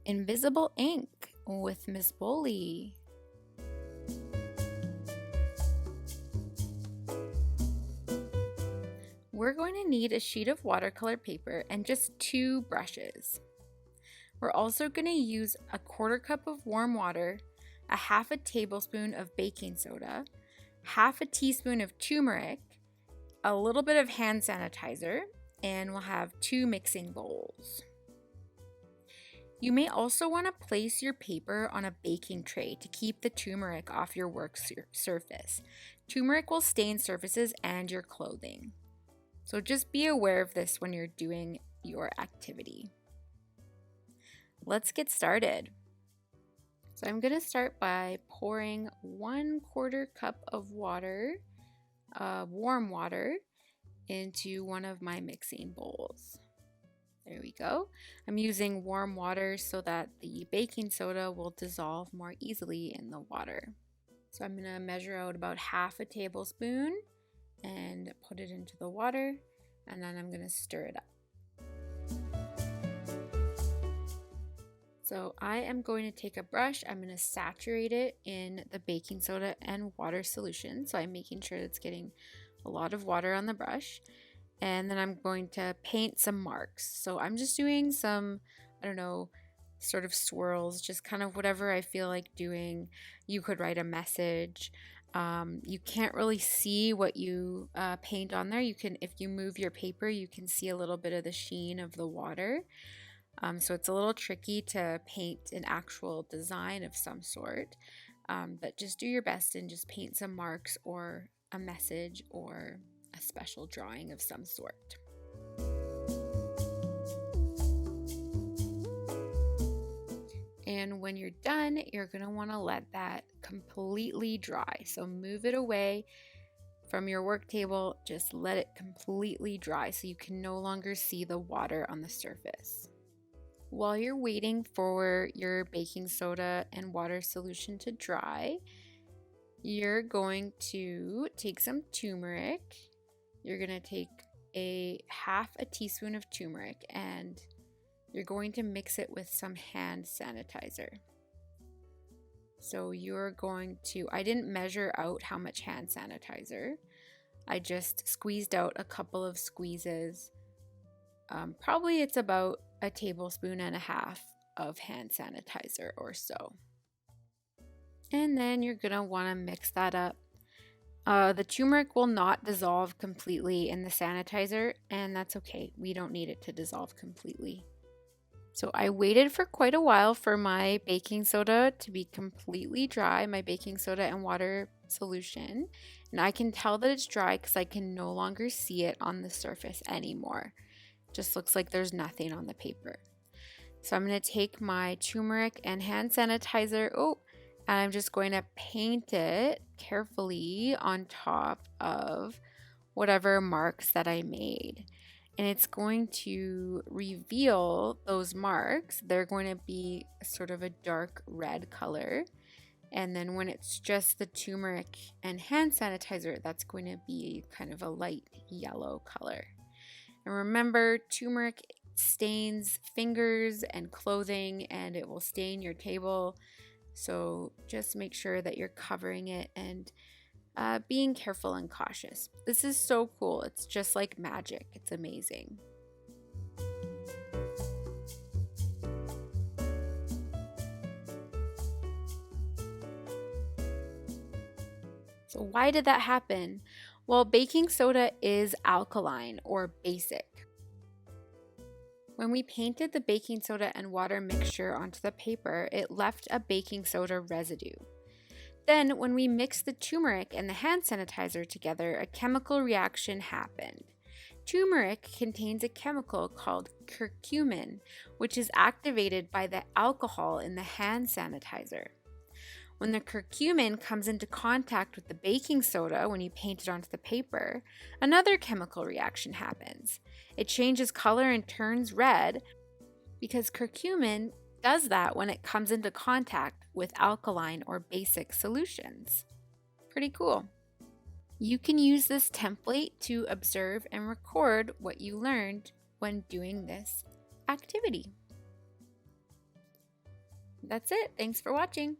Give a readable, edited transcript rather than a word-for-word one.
invisible ink with Ms.Boley. We're going to need a sheet of watercolor paper and just 2 brushes. We're also going to use a 1/4 cup of warm water, a 1/2 tablespoon of baking soda, 1/2 teaspoon of turmeric, a little bit of hand sanitizer, and we'll have 2 mixing bowls. You may also want to place your paper on a baking tray to keep the turmeric off your work surface. Turmeric will stain surfaces and your clothing. So just be aware of this when you're doing your activity. Let's get started. So I'm going to start by pouring 1/4 cup of water, warm water, into one of my mixing bowls. There we go. I'm using warm water so that the baking soda will dissolve more easily in the water. So I'm going to measure out about 1/2 tablespoon and put it into the water, and then I'm going to stir it up. So I am going to take a brush, I'm going to saturate it in the baking soda and water solution. So I'm making sure it's getting a lot of water on the brush. And then I'm going to paint some marks. So I'm just doing some, sort of swirls, just kind of whatever I feel like doing. You could write a message. You can't really see what you paint on there. You can, if you move your paper, you can see a little bit of the sheen of the water. So it's a little tricky to paint an actual design of some sort. But just do your best and just paint some marks or a message or a special drawing of some sort. And when you're done, you're going to want to let that completely dry. So move it away from your work table, just let it completely dry so you can no longer see the water on the surface. While you're waiting for your baking soda and water solution to dry, you're going to take some turmeric. You're going to take a 1/2 teaspoon of turmeric and you're going to mix it with some hand sanitizer. So you're going to, I didn't measure out how much hand sanitizer. I just squeezed out a couple of squeezes. Probably it's about 1.5 tablespoons of hand sanitizer or so. And then you're going to want to mix that up. The turmeric will not dissolve completely in the sanitizer, and that's okay. We don't need it to dissolve completely. So I waited for quite a while for my baking soda to be completely dry, my baking soda and water solution. And I can tell that it's dry because I can no longer see it on the surface anymore. It just looks like there's nothing on the paper. So I'm going to take my turmeric and hand sanitizer, and I'm just going to paint it carefully on top of whatever marks that I made. And it's going to reveal those marks. They're going to be sort of a dark red color. And then when it's just the turmeric and hand sanitizer, that's going to be kind of a light yellow color. And remember, turmeric stains fingers and clothing, and it will stain your table. So just make sure that you're covering it and being careful and cautious. This is so cool. It's just like magic. It's amazing. So why did that happen? Well, baking soda is alkaline or basic. When we painted the baking soda and water mixture onto the paper, it left a baking soda residue. Then, when we mixed the turmeric and the hand sanitizer together, a chemical reaction happened. Turmeric contains a chemical called curcumin, which is activated by the alcohol in the hand sanitizer. When the curcumin comes into contact with the baking soda when you paint it onto the paper, another chemical reaction happens. It changes color and turns red because curcumin does that when it comes into contact with alkaline or basic solutions. Pretty cool. You can use this template to observe and record what you learned when doing this activity. That's it. Thanks for watching.